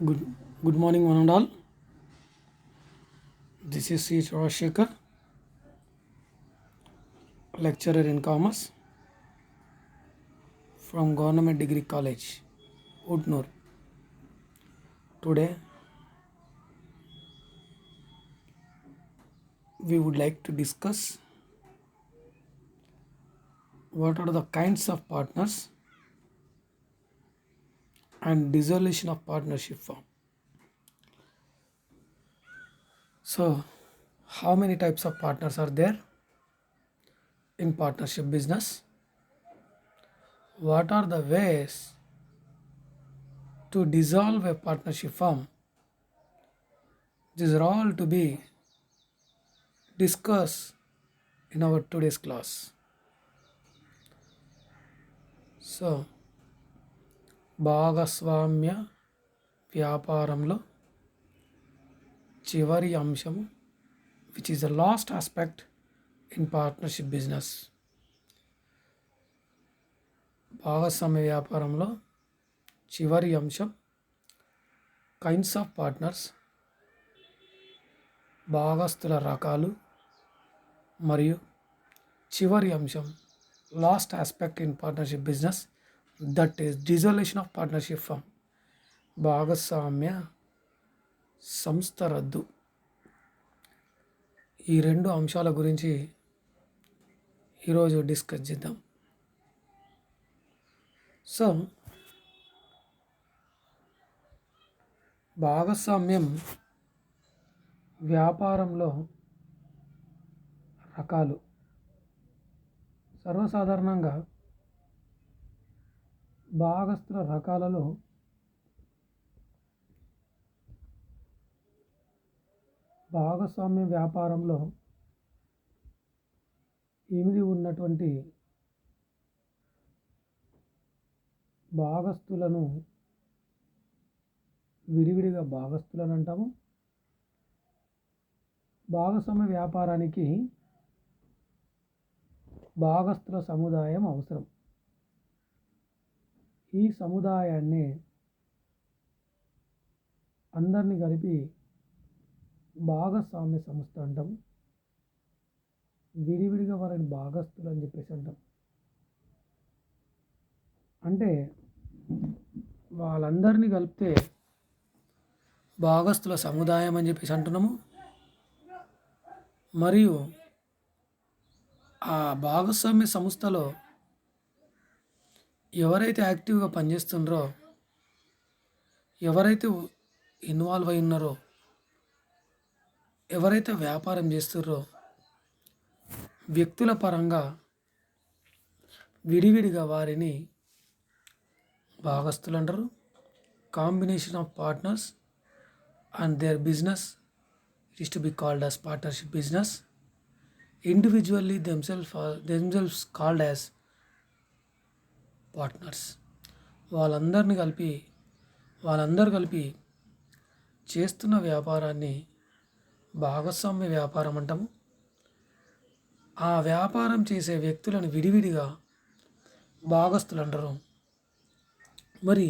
Good, good morning, one and all. This is C. Rajshekhar, lecturer in commerce from Government Degree College, Udnur. Today, we would like to discuss what are the kinds of partners and dissolution of partnership form. So, how many types of partners are there in partnership business? What are the ways to dissolve a partnership firm? These are all to be discussed in our today's class. So, భాగస్వామ్య వ్యాపారంలో చివరి అంశము which is the last aspect in partnership business. భాగస్వామ్య వ్యాపారంలో చివరి అంశం kinds of partners, భాగస్తుల రకాలు, మరియు చివరి అంశం last aspect in partnership business, that is dissolution of partnership firm, భాగస్వామ్య సంస్థ రద్దు. ఈ రెండు అంశాల గురించి ఈరోజు డిస్కస్ చేద్దాం. సో, భాగస్వామ్యం వ్యాపారంలో రకాలు. సర్వసాధారణంగా భాగస్తుల రకాలలో భాగస్వామ్య వ్యాపారంలో ఇమిడి ఉన్నటువంటి భాగస్తులను విడివిడిగా భాగస్తులను అంటాము. భాగస్వామ్య వ్యాపారానికి భాగస్తుల సముదాయం అవసరం. ఈ సముదాయాన్ని అందరినీ కలిపి భాగస్వామ్య సంస్థ అంటాం. విడివిడిగా వారిని భాగస్తులు అని చెప్పేసి అంటాం. అంటే వాళ్ళందరినీ కలిపితే భాగస్తుల సముదాయం అని చెప్పేసి అంటున్నాము. మరియు ఆ భాగస్వామ్య సంస్థలో ఎవరైతే యాక్టివ్గా పనిచేస్తున్నారో, ఎవరైతే ఇన్వాల్వ్ అయి ఉన్నారో, ఎవరైతే వ్యాపారం చేస్తున్నారో, వ్యక్తుల పరంగా విడివిడిగా వారిని భాగస్తులు అంటారు. Combination of partners and their business is to be called as partnership business. Individually themselves called as partners. వాళ్ళందరూ కలిపి చేస్తున్న వ్యాపారాన్ని భాగస్వామ్య వ్యాపారం అంటాము. ఆ వ్యాపారం చేసే వ్యక్తులను విడివిడిగా భాగస్తులు అంటారు. మరి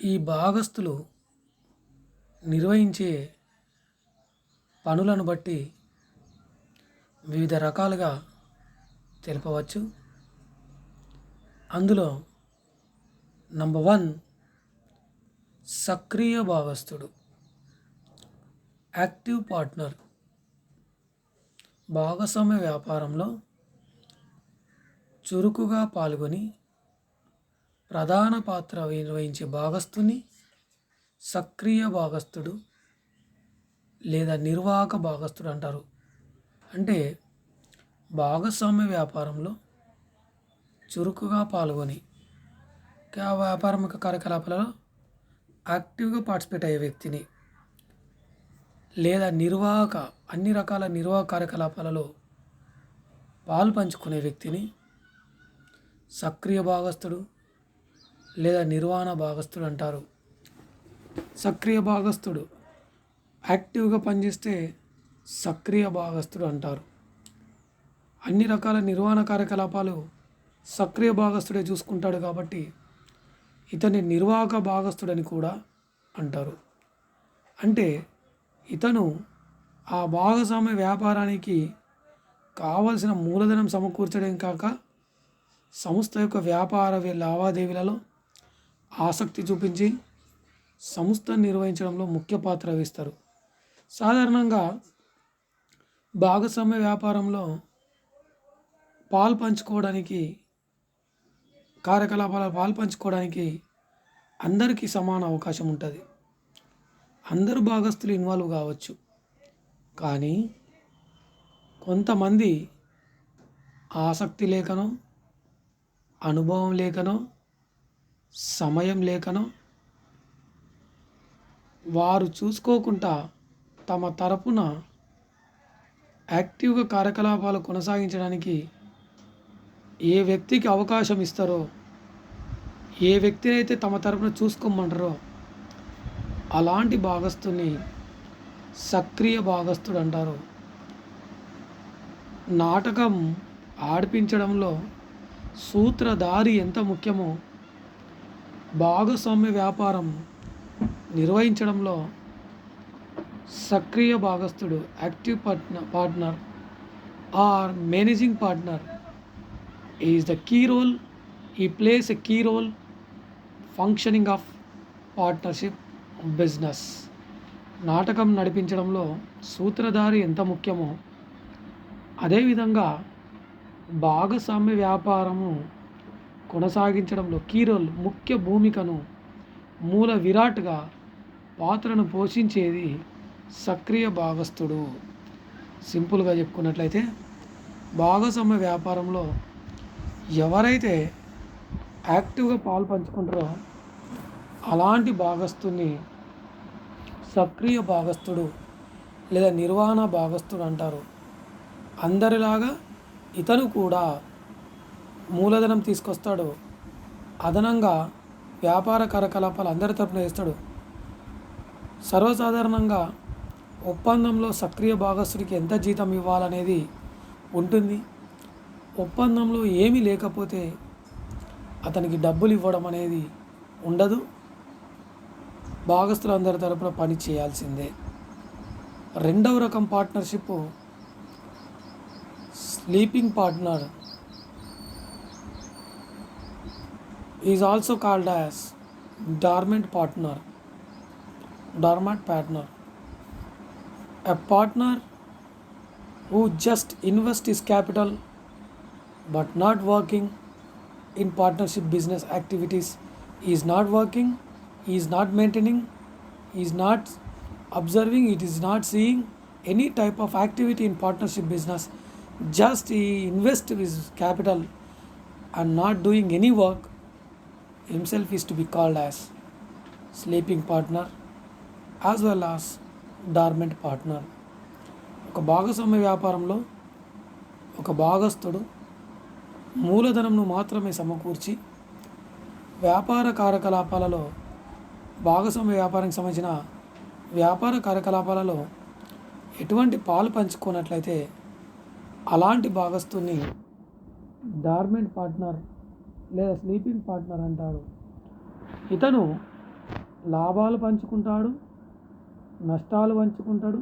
ఈ భాగస్తులు నిర్వహించే పనులను బట్టి వివిధ రకాలుగా తెలుపవచ్చు. అందులో నంబర్ 1 సక్రియ భాగస్తుడు, యాక్టివ్ పార్ట్నర్. భాగస్వామ్య వ్యాపారంలో చురుకుగా పాల్గొని ప్రధాన పాత్ర నిర్వహించే భాగస్తుని సక్రియ భాగస్తుడు లేదా నిర్వాహక భాగస్తుడు అంటారు. అంటే భాగస్వామ్య వ్యాపారంలో చురుకుగా పాల్గొని వ్యాపారం యొక్క కార్యకలాపాలలో యాక్టివ్గా పార్టిసిపేట్ అయ్యే వ్యక్తిని, లేదా అన్ని రకాల నిర్వాహక కార్యకలాపాలలో పాలు పంచుకునే వ్యక్తిని సక్రియ భాగస్తుడు లేదా నిర్వహణ భాగస్తుడు అంటారు. సక్రియ భాగస్తుడు యాక్టివ్గా పనిచేస్తే సక్రియ భాగస్తుడు అంటారు. అన్ని రకాల నిర్వహణ కార్యకలాపాలు సక్రియ భాగస్తుడే చూసుకుంటాడు కాబట్టి ఇతని నిర్వాహక భాగస్థుడని కూడా అంటారు. అంటే ఇతను ఆ భాగస్వామ్య వ్యాపారానికి కావలసిన మూలధనం సమకూర్చడం కాక సంస్థ యొక్క వ్యాపార లావాదేవీలలో ఆసక్తి చూపించి సంస్థను నిర్వహించడంలో ముఖ్య పాత్ర వహిస్తారు. సాధారణంగా భాగస్వామ్య వ్యాపారంలో పాలు పంచుకోవడానికి పాలు పంచుకోవడానికి అందరికీ సమాన అవకాశం ఉంటుంది. అందరూ భాగస్తులు ఇన్వాల్వ్ కావచ్చు. కానీ కొంతమంది ఆసక్తి లేకనో, అనుభవం లేకనో, సమయం లేకనో వారు చూసుకోకుండా తమ తరపున యాక్టివ్గా కార్యకలాపాలు కొనసాగించడానికి ఏ వ్యక్తికి అవకాశం ఇస్తారో, ఏ వ్యక్తిని అయితే తమ తరపున చూసుకోమంటారో అలాంటి భాగస్తుని సక్రియ భాగస్తుడు అంటారు. నాటకం ఆడిపించడంలో సూత్రధారి ఎంత ముఖ్యమో భాగస్వామ్య వ్యాపారం నిర్వహించడంలో సక్రియ భాగస్థుడు active partner or managing partner is the key role. He plays a key role functioning of partnership business. నాటకం నడిపించడంలో సూత్రధారి ఎంత ముఖ్యమో అదేవిధంగా భాగస్వామ్య వ్యాపారము కొనసాగించడంలో కీ రోల్ ముఖ్య భూమికను మూల విరాట్గా పాత్రను పోషించేది సక్రియ భాగస్థుడు. సింపుల్గా చెప్పుకున్నట్లయితే భాగస్వామ్య వ్యాపారంలో ఎవరైతే యాక్టివ్గా పాలు పంచుకుంటారో అలాంటి భాగస్థుని సక్రియ భాగస్థుడు లేదా నిర్వహణ భాగస్థుడు అంటారు. అందరిలాగా ఇతను కూడా మూలధనం తీసుకొస్తాడు, అదనంగా వ్యాపార కార్యకలాపాలు అందరి తరపున చేస్తాడు. సర్వసాధారణంగా ఒప్పందంలో సక్రియ భాగస్థుడికి ఎంత జీతం ఇవ్వాలనేది ఉంటుంది. ఒప్పందంలో ఏమీ లేకపోతే అతనికి డబ్బులు ఇవ్వడం అనేది ఉండదు. భాగస్థులందరి తరపున పని చేయాల్సిందే. రెండవ రకం partnership sleeping partner is also called as dormant partner. A partner who just invests his capital but not working in partnership business activities. He is not working, he is not maintaining, he is not observing, it is not seeing any type of activity in partnership business. Just he invests his capital and not doing any work. Himself is to be called as sleeping partner as well as dormant partner. ఒక భాగస్వామ్య వ్యాపారంలో ఒక భాగస్థుడు మూలధనంను మాత్రమే సమకూర్చి వ్యాపార కార్యకలాపాలలో భాగస్వామ్య వ్యాపారానికి సంబంధించిన వ్యాపార కార్యకలాపాలలో ఎటువంటి పాలు పంచుకున్నట్లయితే అలాంటి భాగస్థుని డార్మెంట్ పార్ట్నర్ లేదా స్లీపింగ్ పార్ట్నర్ అంటాడు. ఇతను లాభాలు పంచుకుంటాడు, నష్టాలు పంచుకుంటాడు,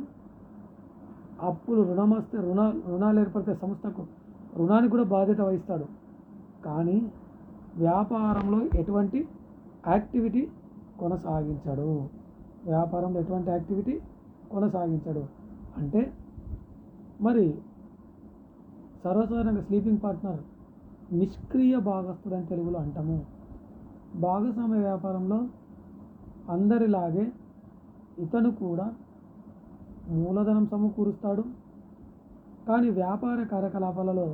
అప్పులు రుణాలు ఏర్పడితే సంస్థకు రుణానికి కూడా బాధ్యత వహిస్తాడు. కానీ వ్యాపారంలో ఎటువంటి యాక్టివిటీ కొనసాగించడు. అంటే మరి సర్వసాధారణంగా స్లీపింగ్ పార్ట్నర్ నిష్క్రియ భాగస్థుడు అని తెలుగులో అంటాము. భాగస్వామ్య వ్యాపారంలో అందరిలాగే ఇతను కూడా మూలధనం సమకూరుస్తాడు, కానీ వ్యాపార కార్యకలాపాలలో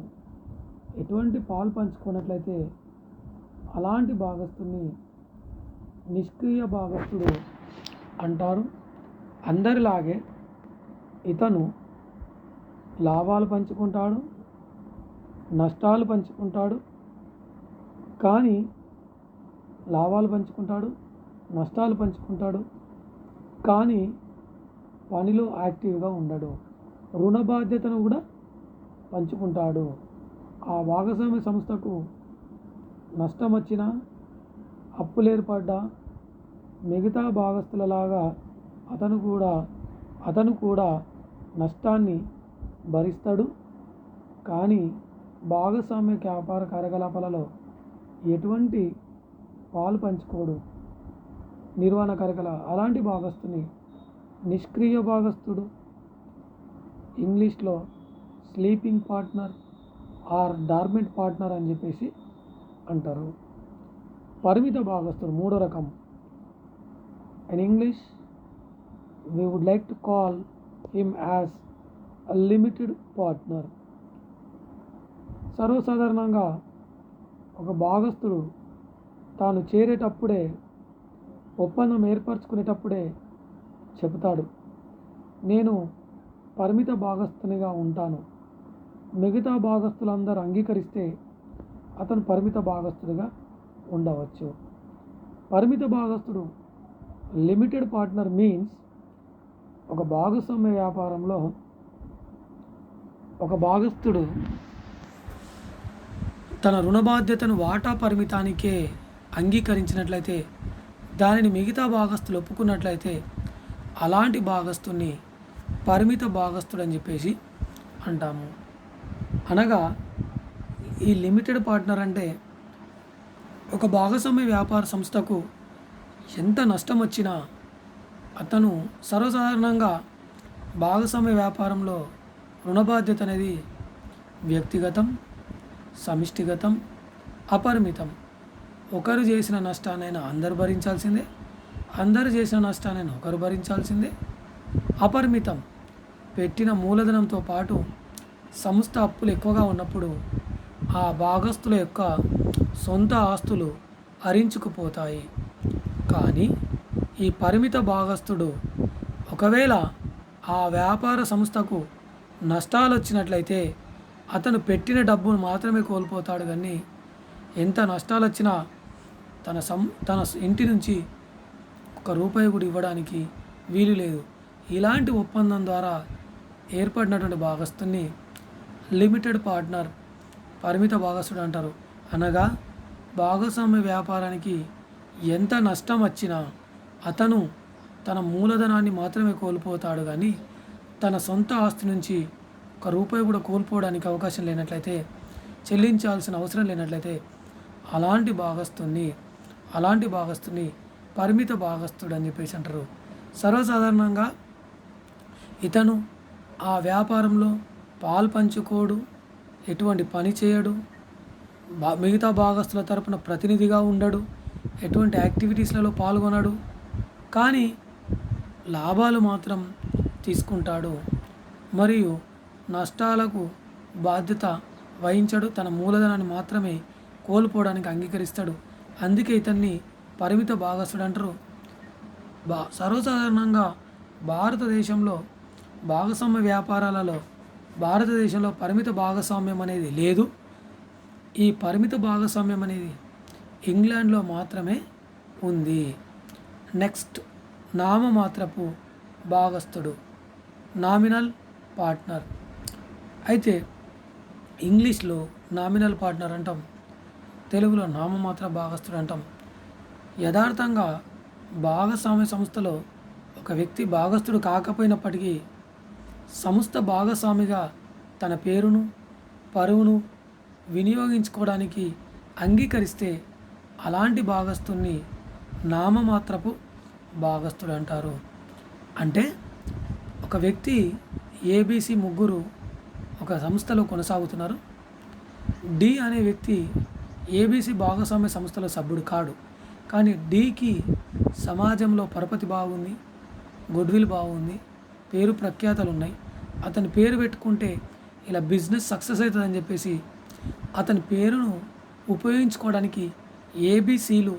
ఎటువంటి పాలు పంచుకున్నట్లయితే అలాంటి భాగస్థుని నిష్క్రియ భాగస్థుడు అంటారు. అందరిలాగే ఇతను లాభాలు పంచుకుంటాడు, నష్టాలు పంచుకుంటాడు, కానీ కానీ పనిలో యాక్టివ్గా ఉండడు. రుణ బాధ్యతను కూడా పంచుకుంటాడు. ఆ భాగస్వామ్య సంస్థకు నష్టం వచ్చినా అప్పులు ఏర్పడ్డా మిగతా భాగస్తులలాగా అతను కూడా నష్టాన్ని భరిస్తాడు. కానీ భాగస్వామ్య వ్యాపార కార్యకలాపాలలో ఎటువంటి పాలు పంచుకోడు. నిర్వహణ అలాంటి భాగస్తుని నిష్క్రియ భాగస్తుడు, ఇంగ్లీష్లో sleeping partner or dormant partner అని చెప్పేసి అంటారు. పరిమిత భాగస్తుడు మూడో రకం. In English we would like to call him as a limited partner. సర్వసాధారణంగా ఒక భాగస్తుడు తాను చేరేటప్పుడే, ఒప్పందం ఏర్పరచుకునేటప్పుడే చెబుతాడు, నేను పరిమిత భాగస్తునిగా ఉంటాను. మిగతా భాగస్తులందరూ అంగీకరిస్తే అతను పరిమిత భాగస్తుడిగా ఉండవచ్చు. పరిమిత భాగస్తుడు లిమిటెడ్ పార్ట్నర్ మీన్స్ ఒక భాగస్వామ్య వ్యాపారంలో ఒక భాగస్తుడు తన రుణ బాధ్యతను వాటా పరిమితానికే అంగీకరించినట్లయితే, దానిని మిగతా భాగస్తులు ఒప్పుకున్నట్లయితే అలాంటి భాగస్తుని పరిమిత భాగస్తుడు అని చెప్పేసి అంటాము. అనగా ఈ లిమిటెడ్ పార్ట్నర్ అంటే ఒక భాగస్వామ్య వ్యాపార సంస్థకు ఎంత నష్టం వచ్చినా అతను సర్వసాధారణంగా భాగస్వామ్య వ్యాపారంలో రుణ బాధ్యత అనేది వ్యక్తిగతం, సమిష్టిగతం, అపరిమితం. ఒకరు చేసిన నష్టానైనా అందరు భరించాల్సిందే, అందరు చేసిన నష్టానైనా ఒకరు భరించాల్సిందే. అపరిమితం, పెట్టిన మూలధనంతో పాటు సంస్థ అప్పులు ఎక్కువగా ఉన్నప్పుడు ఆ భాగస్తుల యొక్క సొంత ఆస్తులు హరించుకుపోతాయి. కానీ ఈ పరిమిత భాగస్తుడు ఒకవేళ ఆ వ్యాపార సంస్థకు నష్టాలు వచ్చినట్లయితే అతను పెట్టిన డబ్బును మాత్రమే కోల్పోతాడు. కానీ ఎంత నష్టాలు వచ్చినా తన ఇంటి నుంచి ₹1 కూడా ఇవ్వడానికి వీలు లేదు. ఇలాంటి ఒప్పందం ద్వారా ఏర్పడినటువంటి భాగస్తుని లిమిటెడ్ పార్ట్నర్, పరిమిత భాగస్తుడు అంటారు. అనగా భాగస్వామ్య వ్యాపారానికి ఎంత నష్టం వచ్చినా అతను తన మూలధనాన్ని మాత్రమే కోల్పోతాడు. కానీ తన సొంత ఆస్తి నుంచి ₹1 కూడా కోల్పోవడానికి అవకాశం లేనట్లయితే, చెల్లించాల్సిన అవసరం లేనట్లయితే అలాంటి భాగస్తుని పరిమిత భాగస్తుడు అని చెప్పేసి అంటారు. సర్వసాధారణంగా ఇతను ఆ వ్యాపారంలో పాలు పంచుకోడు, ఎటువంటి పని చేయడు, మిగతా భాగస్తుల తరపున ప్రతినిధిగా ఉండడు, ఎటువంటి యాక్టివిటీస్లలో పాల్గొనడు. కానీ లాభాలు మాత్రం తీసుకుంటాడు మరియు నష్టాలకు బాధ్యత వహించడు. తన మూలధనాన్ని మాత్రమే కోల్పోవడానికి అంగీకరిస్తాడు. అందుకే ఇతన్ని పరిమిత భాగస్తుడు అంటారు. సర్వసాధారణంగా భారతదేశంలో భాగస్వామ్య వ్యాపారాలలో భారతదేశంలో పరిమిత భాగస్వామ్యం అనేది లేదు. ఈ పరిమిత భాగస్వామ్యం అనేది ఇంగ్లాండ్లో మాత్రమే ఉంది. నెక్స్ట్, నామమాత్రపు భాగస్థుడు, నామినల్ పార్ట్నర్. అయితే ఇంగ్లీష్లో నామినల్ పార్ట్నర్ అంటాం, తెలుగులో నామమాత్ర భాగస్థుడు అంటాం. యథార్థంగా భాగస్వామ్య సంస్థలో ఒక వ్యక్తి భాగస్థుడు కాకపోయినప్పటికీ సంస్థ భాగస్వామిగా తన పేరును, పరువును వినియోగించుకోవడానికి అంగీకరిస్తే అలాంటి భాగస్థుని నామమాత్రపు భాగస్థుడు అంటారు. అంటే ఒక వ్యక్తి ఏబిసి ముగ్గురు ఒక సంస్థలో కొనసాగుతున్నారు. డి అనే వ్యక్తి ఏబిసి భాగస్వామ్య సంస్థలో సభ్యుడు కాడు. కానీ డికి సమాజంలో పరపతి బాగుంది, గుడ్విల్ బాగుంది, పేరు ప్రఖ్యాతలు ఉన్నాయి. అతని పేరు పెట్టుకుంటే ఇలా బిజినెస్ సక్సెస్ అవుతుందని చెప్పేసి అతని పేరును ఉపయోగించుకోవడానికి ఏబిసిలు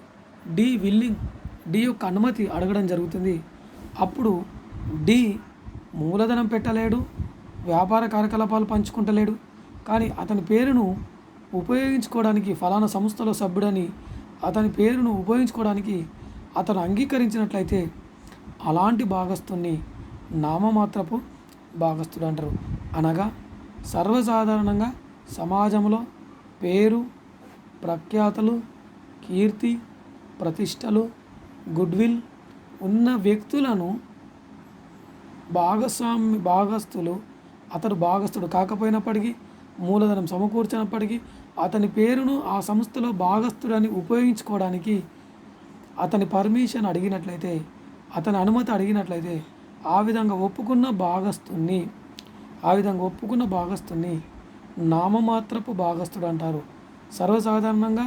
డి యొక్క అనుమతి అడగడం జరుగుతుంది. అప్పుడు డి మూలధనం పెట్టలేడు, వ్యాపార కార్యకలాపాలు పంచుకుంటలేడు. కానీ అతని పేరును ఉపయోగించుకోవడానికి ఫలానా సంస్థలో సభ్యుడని అతని పేరును ఉపయోగించుకోవడానికి అతను అంగీకరించినట్లయితే అలాంటి భాగస్తుని నామమాత్రపు భాగస్థుడు అంటారు. అనగా సర్వసాధారణంగా సమాజంలో పేరు, ప్రఖ్యాతలు, కీర్తి, ప్రతిష్టలు, గుడ్విల్ ఉన్న వ్యక్తులను భాగస్తులు, అతడు భాగస్థుడు కాకపోయినప్పటికీ, మూలధనం సమకూర్చినప్పటికీ, అతని పేరును ఆ సంస్థలో భాగస్థుడని ఉపయోగించుకోవడానికి అతని పర్మిషన్ అడిగినట్లయితే, అతని అనుమతి అడిగినట్లయితే ఆ విధంగా ఒప్పుకున్న భాగస్తుని నామమాత్రపు భాగస్థుడు అంటారు. సర్వసాధారణంగా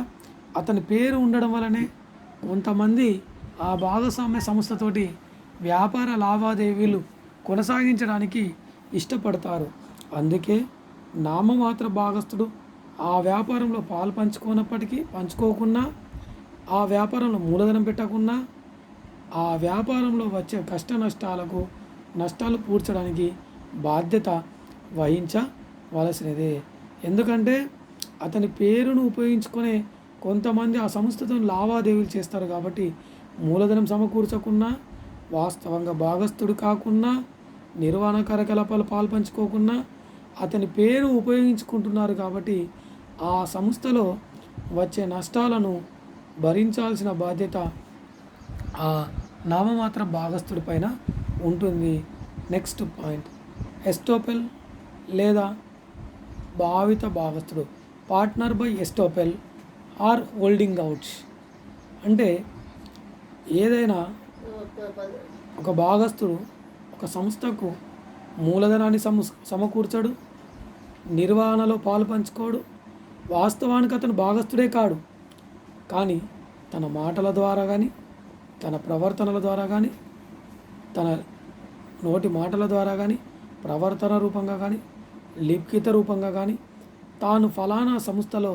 అతని పేరు ఉండడం వలనే కొంతమంది ఆ భాగస్వామ్య సంస్థతోటి వ్యాపార లావాదేవీలు కొనసాగించడానికి ఇష్టపడతారు. అందుకే నామమాత్ర భాగస్థుడు ఆ వ్యాపారంలో పాలు పంచుకోకున్నా, ఆ వ్యాపారంలో మూలధనం పెట్టకున్నా, ఆ వ్యాపారంలో వచ్చే నష్టాలు పూడ్చడానికి బాధ్యత వహించవలసినదే. ఎందుకంటే అతని పేరును ఉపయోగించుకునే కొంతమంది ఆ సంస్థతో లావాదేవీలు చేస్తారు కాబట్టి, మూలధనం సమకూర్చకున్నా, వాస్తవంగా భాగస్థుడు కాకున్నా, నిర్వహణ కార్యకలాపాలు పాల్పంచుకోకున్నా అతని పేరు ఉపయోగించుకుంటున్నారు కాబట్టి ఆ సంస్థలో వచ్చే నష్టాలను భరించాల్సిన బాధ్యత ఆ నామమాత్ర భాగస్థుడి పైన ఉంటుంది. నెక్స్ట్ పాయింట్, ఎస్టోపెల్ లేదా భావిత భాగస్థుడు. Partner by estoppel or holding outs అంటే ఏదైనా ఒక భాగస్థుడు ఒక సంస్థకు మూలధనాన్ని సమకూర్చడు, నిర్వహణలో పాలు పంచుకోడు, వాస్తవానికి అతను భాగస్థుడే కాడు. కానీ తన మాటల ద్వారా కానీ, తన ప్రవర్తనల ద్వారా కానీ, తన నోటి మాటల ద్వారా కానీ, ప్రవర్తన రూపంగా కానీ, లిఖిత రూపంగా కానీ తాను ఫలానా సంస్థలో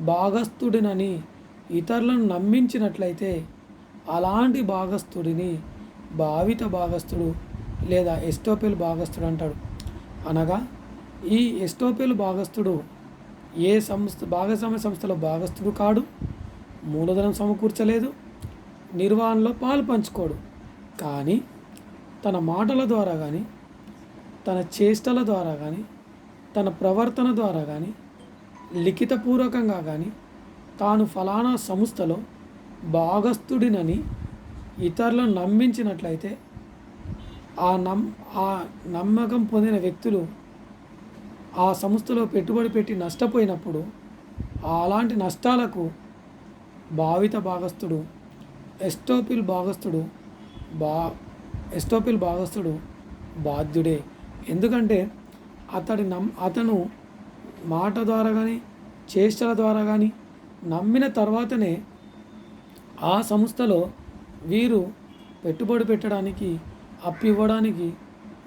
భాగస్థుడినని ఇతరులను నమ్మించినట్లయితే అలాంటి భాగస్థుడిని భావిత భాగస్థుడు లేదా ఎస్టోపెల్ భాగస్థుడు అంటాడు. అనగా ఈ ఎస్టోపెల్ భాగస్థుడు భాగస్వామ్య సంస్థలో భాగస్థుడు కాడు, మూలధనం సమకూర్చలేదు, నిర్వహణలో పాలు పంచుకోడు. కానీ తన మాటల ద్వారా కానీ, తన చేష్టల ద్వారా కానీ, తన ప్రవర్తన ద్వారా కానీ, లిఖితపూర్వకంగా కానీ తాను ఫలానా సంస్థలో భాగస్థుడినని ఇతరులను నమ్మించినట్లయితే ఆ నమ్మకం పొందిన వ్యక్తులు ఆ సంస్థలో పెట్టుబడి పెట్టి నష్టపోయినప్పుడు అలాంటి నష్టాలకు భావిత భాగస్థుడు ఎస్టోపెల్ భాగస్థుడు బాధ్యుడే. ఎందుకంటే అతను మాట ద్వారా కానీ, చేష్టల ద్వారా కానీ నమ్మిన తర్వాతనే ఆ సంస్థలో వీరు పెట్టుబడి పెట్టడానికి, అప్పు ఇవ్వడానికి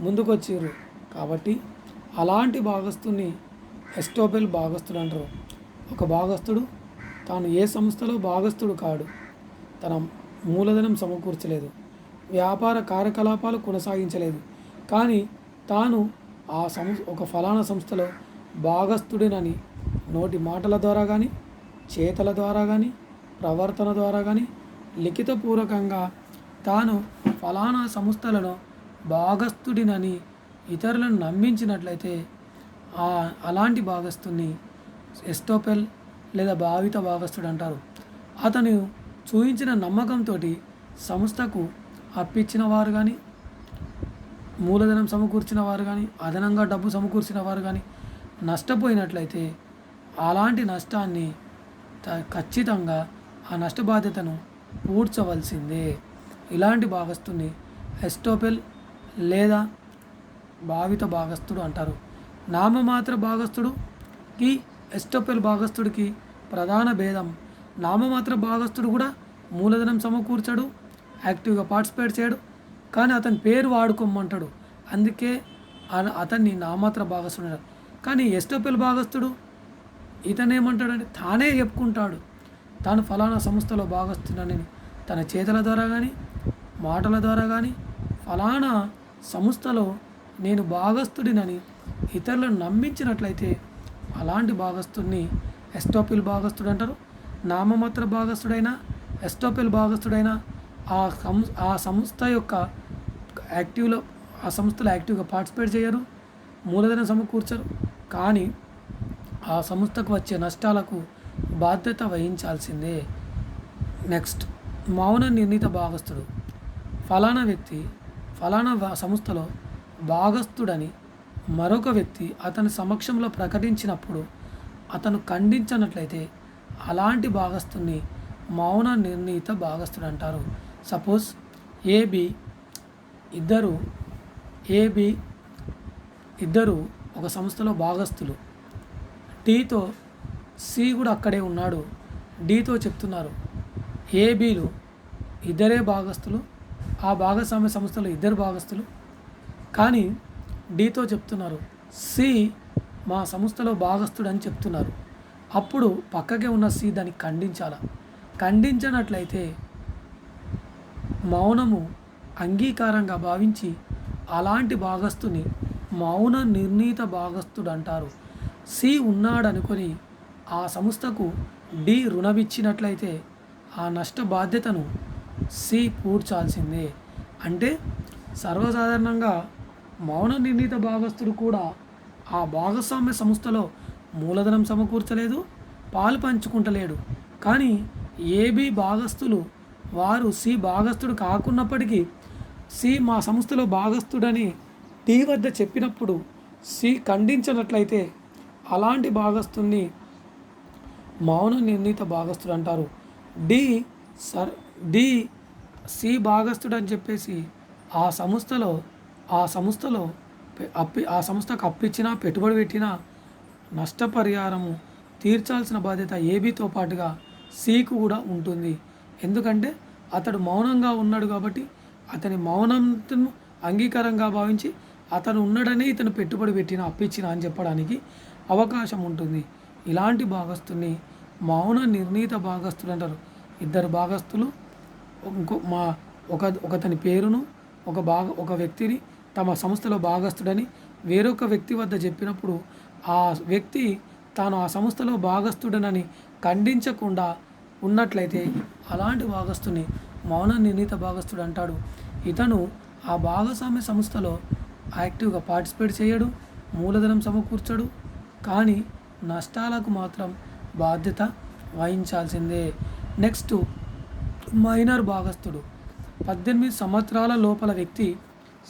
ముందుకొచ్చారు. కాబట్టి అలాంటి భాగస్థుని ఎస్టోపెల్ భాగస్థుడు అంటారు. ఒక భాగస్థుడు తాను ఏ సంస్థలో భాగస్థుడు కాడు, తన మూలధనం సమకూర్చలేదు, వ్యాపార కార్యకలాపాలు కొనసాగించలేదు, కానీ తాను ఒక ఫలానా సంస్థలో భాగస్థుడినని నోటి మాటల ద్వారా కానీ, చేతల ద్వారా కానీ, ప్రవర్తన ద్వారా కానీ, లిఖితపూర్వకంగా తాను ఫలానా సంస్థలలో భాగస్థుడినని ఇతరులను నమ్మించినట్లయితే అలాంటి భాగస్థుని ఎస్టోపెల్ లేదా భావిత భాగస్థుడు అంటారు. అతను చూపించిన నమ్మకంతో సంస్థకు అప్పిచ్చిన వారు కానీ, మూలధనం సమకూర్చిన వారు కానీ, అదనంగా డబ్బు సమకూర్చిన వారు కానీ నష్టపోయినట్లయితే అలాంటి నష్టాన్ని ఖచ్చితంగా ఆ నష్ట బాధ్యతను పూడ్చవలసిందే. ఇలాంటి భాగస్థుని ఎస్టోపెల్ లేదా భావిత భాగస్థుడు అంటారు. నామమాత్ర భాగస్థుడికి ఎస్టోపెల్ భాగస్థుడికి ప్రధాన భేదం, నామమాత్ర భాగస్థుడు కూడా మూలధనం సమకూర్చడు, యాక్టివ్గా పార్టిసిపేట్ చేయడు, కానీ అతని పేరు వాడుకోమంటాడు. అందుకే అతన్ని నామమాత్ర భాగస్థుడు అంటారు. కానీ ఎస్టోపెల్ భాగస్థుడు ఇతనేమంటాడంటే తానే చెప్పుకుంటాడు, తాను ఫలానా సంస్థలో భాగస్థుడని తన చేతల ద్వారా కానీ, మాటల ద్వారా కానీ ఫలానా సంస్థలో నేను భాగస్థుడినని ఇతరులను నమ్మించినట్లయితే అలాంటి భాగస్థుడిని ఎస్టోపెల్ భాగస్థుడు అంటారు. నామమాత్ర భాగస్థుడైనా ఎస్టోపెల్ భాగస్థుడైనా ఆ సంస్థ యొక్క ఆ సంస్థలో యాక్టివ్గా పార్టిసిపేట్ చేయరు, మూలధనం సమకూర్చరు, కానీ ఆ సంస్థకు వచ్చే నష్టాలకు బాధ్యత వహించాల్సిందే. నెక్స్ట్ మౌన నిర్ణీత భాగస్థుడు ఫలానా వ్యక్తి ఫలానా సంస్థలో భాగస్థుడని మరొక వ్యక్తి అతని సమక్షంలో ప్రకటించినప్పుడు అతను ఖండించనట్లయితే అలాంటి భాగస్థుని మౌన నిర్ణీత భాగస్థుడు అంటారు. సపోజ్ ఏబి ఇద్దరు ఒక సంస్థలో భాగస్థులు. డీతో సి కూడా అక్కడే ఉన్నాడు. డీతో చెప్తున్నారు ఏబీలు ఇద్దరే భాగస్థులు, ఆ భాగస్వామ్య సంస్థలో ఇద్దరు భాగస్థులు. కానీ డీతో చెప్తున్నారు సి మా సంస్థలో భాగస్థుడు అని చెప్తున్నారు. అప్పుడు పక్కకే ఉన్న సి దాన్ని ఖండించనట్లయితే మౌనము అంగీకారంగా భావించి అలాంటి భాగస్థుని మౌన నిర్ణీత భాగస్థుడు అంటారు. సి ఉన్నాడనుకొని ఆ సంస్థకు డి రుణమిచ్చినట్లయితే ఆ నష్ట బాధ్యతను సి పూడ్చాల్సిందే. అంటే సర్వసాధారణంగా మౌన నిర్ణీత భాగస్థుడు కూడా ఆ భాగస్వామ్య సంస్థలో మూలధనం సమకూర్చలేదు, పాలు పంచుకుంటలేడు. కానీ ఏబి భాగస్థులు వారు సి భాగస్థుడు కాకున్నప్పటికీ సి మా సంస్థలో భాగస్థుడని డి వద్ద చెప్పినప్పుడు సి ఖండించినట్లయితే అలాంటి భాగస్థుని మౌన నిర్ణీత భాగస్థుడు అంటారు. డి సి భాగస్థుడు అని చెప్పేసి ఆ సంస్థకు అప్పిచ్చినా పెట్టుబడి పెట్టినా నష్టపరిహారము తీర్చాల్సిన బాధ్యత ఏబీతో పాటుగా సికు కూడా ఉంటుంది. ఎందుకంటే అతడు మౌనంగా ఉన్నాడు కాబట్టి అతని మౌనంను అంగీకారంగా భావించి అతను ఉన్నాడని ఇతను పెట్టుబడి పెట్టినా అప్పిచ్చినా అని చెప్పడానికి అవకాశం ఉంటుంది. ఇలాంటి భాగస్థుని మౌన నిర్ణీత భాగస్థుడు అంటారు. ఇద్దరు భాగస్థులు ఒకతని పేరును ఒక వ్యక్తిని తమ సంస్థలో భాగస్థుడని వేరొక వ్యక్తి వద్ద చెప్పినప్పుడు ఆ వ్యక్తి తాను ఆ సంస్థలో భాగస్థుడనని ఖండించకుండా ఉన్నట్లయితే అలాంటి భాగస్థుని మౌన నిర్ణీత భాగస్థుడు అంటాడు. ఇతను ఆ భాగస్వామ్య సంస్థలో యాక్టివ్గా పార్టిసిపేట్ చేయడు, మూలధనం సమకూర్చడు, కానీ నష్టాలకు మాత్రం బాధ్యత వహించాల్సిందే. నెక్స్ట్ మైనర్ భాగస్థుడు 18 సంవత్సరాల లోపల వ్యక్తి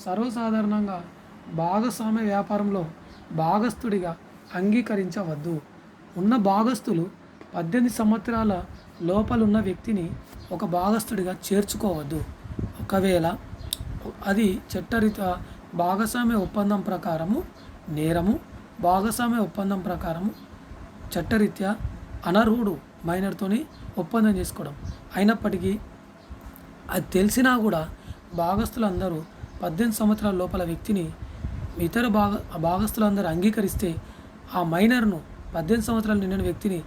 సర్వసాధారణంగా భాగస్వామ్య వ్యాపారంలో భాగస్థుడిగా అంగీకరించవద్దు. ఉన్న భాగస్థులు 18 సంవత్సరాల లోపలున్న వ్యక్తిని ఒక భాగస్థుడిగా చేర్చుకోవద్దు. ఒకవేళ అది చట్టరీత్యా భాగస్వామ్య ఒప్పందం ప్రకారము నేరము, భాగస్వామ్య ఒప్పందం ప్రకారము చట్టరీత్యా అనర్హుడు మైనర్తోని ఒప్పందం చేసుకోవడం. అయినప్పటికీ అది తెలిసినా కూడా భాగస్థులందరూ 18 సంవత్సరాల లోపల వ్యక్తిని ఇతర భాగస్థులందరూ అంగీకరిస్తే ఆ మైనర్ను 18 సంవత్సరాలు నిండిన వ్యక్తిని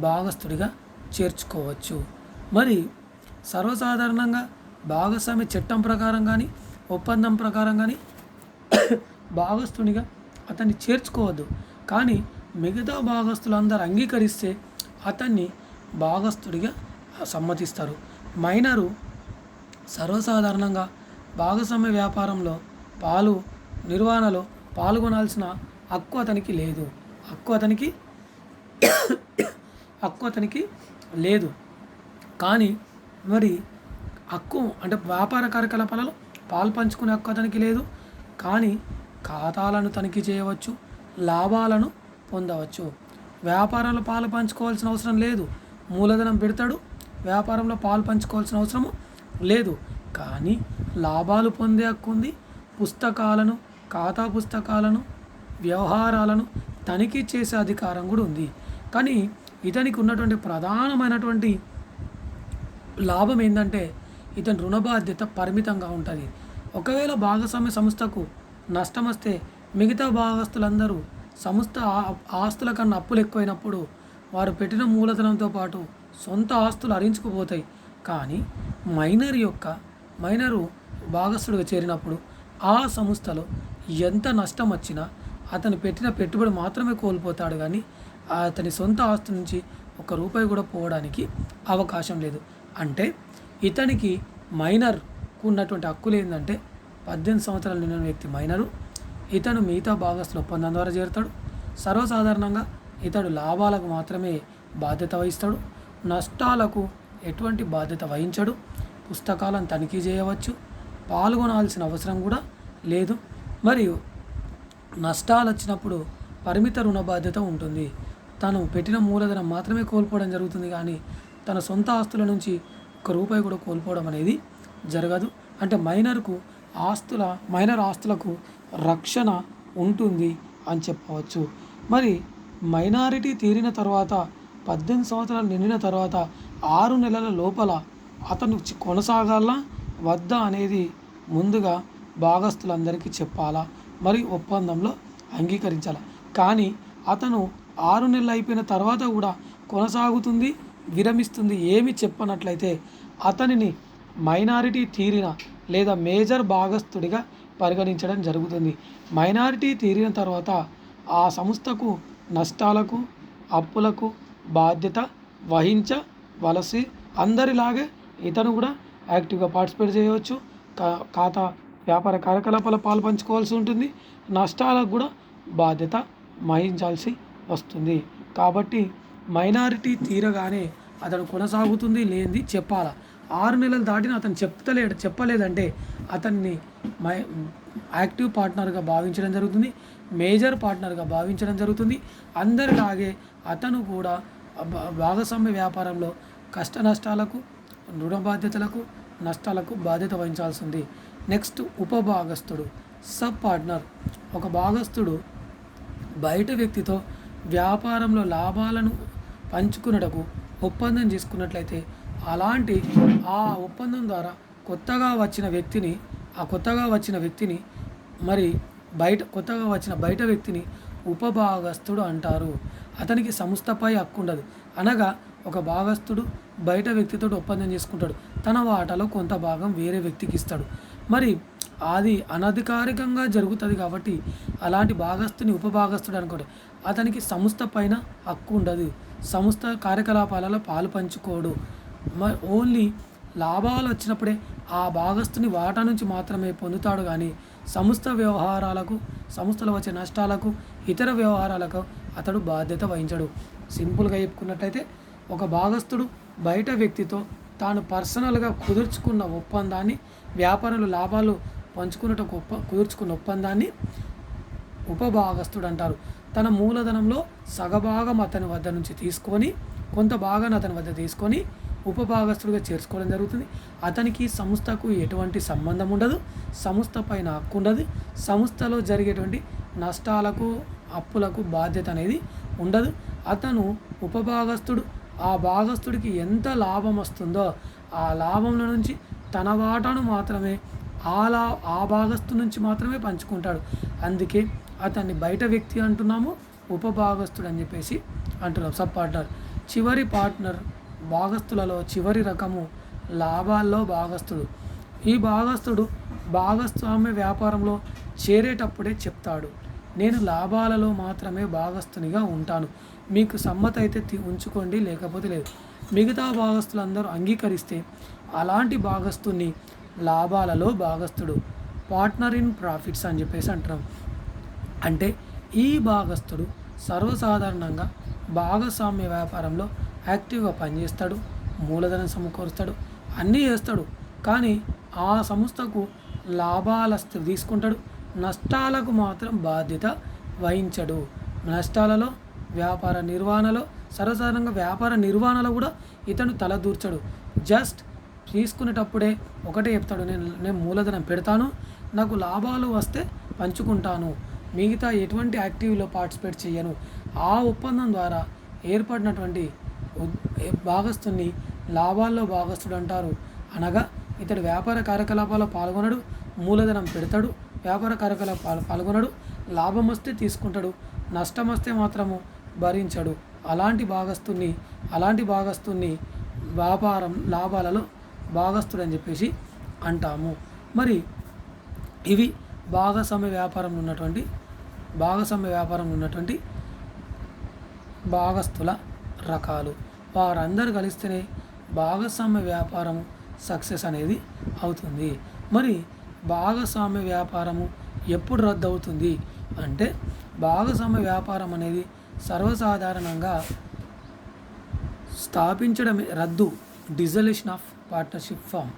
భాగస్థుడిగా చేర్చుకోవచ్చు. మరి సర్వసాధారణంగా భాగస్వామ్య చట్టం ప్రకారం కానీ ఒప్పందం ప్రకారం కానీ భాగస్థునిగా అతన్ని చేర్చుకోవద్దు. కానీ మిగతా భాగస్థులందరూ అంగీకరిస్తే అతన్ని భాగస్థుడిగా సమ్మతిస్తారు. మైనరు సర్వసాధారణంగా భాగస్వామ్య వ్యాపారంలో నిర్వహణలో పాల్గొనాల్సిన హక్కు అతనికి లేదు. కానీ మరి హక్కు అంటే వ్యాపార కార్యకలాపాలలో పాలు పంచుకునే హక్కు అతనికి లేదు. కానీ ఖాతాలను తనిఖీ చేయవచ్చు, లాభాలను పొందవచ్చు. వ్యాపారంలో పాలు పంచుకోవాల్సిన అవసరం లేదు. మూలధనం పెడతాడు, వ్యాపారంలో పాలు పంచుకోవాల్సిన అవసరం లేదు. కానీ లాభాలు పొందే హక్కు ఉంది. ఖాతా పుస్తకాలను వ్యవహారాలను తనిఖీ చేసే అధికారం కూడా ఉంది. కానీ ఇతనికి ఉన్నటువంటి ప్రధానమైనటువంటి లాభం ఏంటంటే ఇతని రుణ బాధ్యత పరిమితంగా ఉంటుంది. ఒకవేళ భాగస్వామ్య సంస్థకు నష్టం వస్తే మిగతా భాగస్తులందరూ సంస్థ ఆస్తుల కన్నా అప్పులు ఎక్కువైనప్పుడు వారు పెట్టిన మూలధనంతో పాటు సొంత ఆస్తులు హరించుకుపోతాయి. కానీ మైనరు భాగస్థుడిగా చేరినప్పుడు ఆ సంస్థలో ఎంత నష్టం వచ్చినా అతను పెట్టిన పెట్టుబడి మాత్రమే కోల్పోతాడు. కానీ అతని సొంత ఆస్తి నుంచి ₹1 కూడా పోవడానికి అవకాశం లేదు. అంటే ఇతనికి మైనర్కు ఉన్నటువంటి హక్కులు ఏంటంటే 18 సంవత్సరాలు నిండిన వ్యక్తి మైనరు. ఇతను మిగతా భాగస్థుల ఒప్పందం ద్వారా చేరుతాడు. సర్వసాధారణంగా ఇతడు లాభాలకు మాత్రమే బాధ్యత వహిస్తాడు. నష్టాలకు ఎటువంటి బాధ్యత వహించడు, పుస్తకాలను తనిఖీ చేయవచ్చు, పాల్గొనాల్సిన అవసరం కూడా లేదు. మరియు నష్టాలు వచ్చినప్పుడు పరిమిత రుణ బాధ్యత ఉంటుంది. తను పెట్టిన మూలధనం మాత్రమే కోల్పోవడం జరుగుతుంది, కానీ తన సొంత ఆస్తుల నుంచి ఒక్క రూపాయి కూడా కోల్పోవడం అనేది జరగదు. అంటే మైనర్ ఆస్తులకు రక్షణ ఉంటుంది అని చెప్పవచ్చు. మరి మైనారిటీ తీరిన తర్వాత 18 సంవత్సరాలు నిండిన తర్వాత 6 నెలల లోపల అతను కొనసాగాలా వద్దా అనేది ముందుగా భాగస్తులందరికీ చెప్పాలా, మరి ఒప్పందంలో అంగీకరించాలా. కానీ అతను 6 నెలలు అయిపోయిన తర్వాత కూడా కొనసాగుతుంది, విరమిస్తుంది ఏమి చెప్పనట్లయితే అతనిని మైనారిటీ తీరిన లేదా మేజర్ భాగస్థుడిగా పరిగణించడం జరుగుతుంది. మైనారిటీ తీరిన తర్వాత ఆ సంస్థకు నష్టాలకు, అప్పులకు బాధ్యత వహించవలసి అందరిలాగే ఇతను కూడా యాక్టివ్గా పార్టిసిపేట్ చేయవచ్చు. ఖాతా వ్యాపార కార్యకలాపాల పాలు పంచుకోవాల్సి ఉంటుంది. నష్టాలకు కూడా బాధ్యత వహించాల్సి వస్తుంది. కాబట్టి మైనారిటీ తీరగానే అతను కొనసాగుతుంది లేనిది చెప్పాలా. 6 నెలలు దాటిన అతను చెప్పలేదంటే అతన్ని యాక్టివ్ పార్ట్నర్గా భావించడం జరుగుతుంది, మేజర్ పార్ట్నర్గా భావించడం జరుగుతుంది. అందరిలాగే అతను కూడా భాగస్వామ్య వ్యాపారంలో కష్ట నష్టాలకు, రుణ బాధ్యతలకు, నష్టాలకు బాధ్యత వహించాల్సింది. నెక్స్ట్ ఉపభాగస్థుడు, సబ్ పార్ట్నర్. ఒక భాగస్థుడు బయట వ్యక్తితో వ్యాపారంలో లాభాలను పంచుకున్నటకు ఒప్పందం చేసుకున్నట్లయితే అలాంటి ఆ ఒప్పందం ద్వారా కొత్తగా వచ్చిన వ్యక్తిని మరి కొత్తగా వచ్చిన బయట వ్యక్తిని ఉపభాగస్థుడు అంటారు. అతనికి సంస్థపై హక్కు ఉండదు. అనగా ఒక భాగస్థుడు బయట వ్యక్తితో ఒప్పందం చేసుకుంటాడు, తన వాటాలో కొంత భాగం వేరే వ్యక్తికి ఇస్తాడు. మరి అది అనధికారికంగా జరుగుతుంది కాబట్టి అలాంటి భాగస్థుని ఉపభాగస్థుడు అనుకోండి. అతనికి సంస్థ పైన హక్కు ఉండదు, సంస్థ కార్యకలాపాలలో పాలు పంచుకోడు. ఓన్లీ లాభాలు వచ్చినప్పుడే ఆ భాగస్థుని వాటా నుంచి మాత్రమే పొందుతాడు, కానీ సంస్థలో వచ్చే నష్టాలకు, ఇతర వ్యవహారాలకు అతడు బాధ్యత వహించడు. సింపుల్గా చెప్పుకున్నట్లయితే ఒక భాగస్థుడు బయట వ్యక్తితో తాను పర్సనల్గా కుదుర్చుకున్న ఒప్పందాన్ని, వ్యాపారంలో లాభాలు పంచుకున్నట్టు కుదుర్చుకున్న ఒప్పందాన్ని ఉపభాగస్థుడు అంటారు. తన మూలధనంలో సగభాగం అతని వద్ద నుంచి తీసుకొని, కొంత భాగాన్ని అతని వద్ద తీసుకొని ఉపభాగస్థుడిగా చేర్చుకోవడం జరుగుతుంది. అతనికి సంస్థకు ఎటువంటి సంబంధం ఉండదు, సంస్థ పైన హక్కు ఉండదు, సంస్థలో జరిగేటువంటి నష్టాలకు, అప్పులకు బాధ్యత అనేది ఉండదు. అతను ఉపభాగస్థుడు. ఆ భాగస్థుడికి ఎంత లాభం వస్తుందో ఆ లాభంలో నుంచి తన వాటాను మాత్రమే ఆ భాగస్థు నుంచి మాత్రమే పంచుకుంటాడు. అందుకే అతన్ని బయట వ్యక్తి అంటున్నాము, ఉపభాగస్థుడు అని చెప్పేసి అంటున్నాం. Sub partner. చివరి పార్ట్నర్ భాగస్థులలో చివరి రకము లాభాల్లో భాగస్థుడు. ఈ భాగస్థుడు భాగస్వామ్య వ్యాపారంలో చేరేటప్పుడే చెప్తాడు, నేను లాభాలలో మాత్రమే భాగస్థునిగా ఉంటాను, మీకు సమ్మతి అయితే ఉంచుకోండి, లేకపోతే లేదు. మిగతా భాగస్థులందరూ అంగీకరిస్తే అలాంటి భాగస్థుని లాభాలలో భాగస్థుడు, పార్ట్నర్ ఇన్ ప్రాఫిట్స్ అని చెప్పేసి అంటున్నాం. అంటే ఈ భాగస్థుడు సర్వసాధారణంగా భాగస్వామ్య వ్యాపారంలో యాక్టివ్గా పనిచేస్తాడు, మూలధనం సమకూరుస్తాడు, అన్నీ చేస్తాడు. కానీ ఆ సంస్థకు లాభాలు తీసుకుంటాడు, నష్టాలకు మాత్రం బాధ్యత వహించడు. నష్టాలలో వ్యాపార నిర్వహణలో కూడా ఇతను తలదూర్చడు. జస్ట్ తీసుకునేటప్పుడే ఒకటే చెప్తాడు, నేను మూలధనం పెడతాను, నాకు లాభాలు వస్తే పంచుకుంటాను, మిగతా ఎటువంటి యాక్టివ్లో పార్టిసిపేట్ చేయను. ఆ ఒప్పందం ద్వారా ఏర్పడినటువంటి భాగస్థుని లాభాల్లో భాగస్థుడు అంటారు. అనగా ఇతడు వ్యాపార కార్యకలాపాల్లో పాల్గొనడు, మూలధనం పెడతాడు, వ్యాపార కార్యకలాపాలు పాల్గొనడు, లాభం వస్తే తీసుకుంటాడు, నష్టం వస్తే మాత్రము భరించడు. అలాంటి భాగస్థుని వ్యాపారం లాభాలలో భాగస్థుడు అని చెప్పేసి అంటాము. మరి ఇవి భాగస్వామ్య వ్యాపారంలో ఉన్నటువంటి భాగస్థుల రకాలు. వారందరూ కలిస్తేనే భాగస్వామ్య వ్యాపారం సక్సెస్ అనేది అవుతుంది. మరి భాగస్వామ్య వ్యాపారము ఎప్పుడు రద్దు అవుతుంది అంటే, భాగస్వామ్య వ్యాపారం అనేది సర్వసాధారణంగా డిజల్యూషన్ ఆఫ్ పార్ట్నర్షిప్ ఫామ్.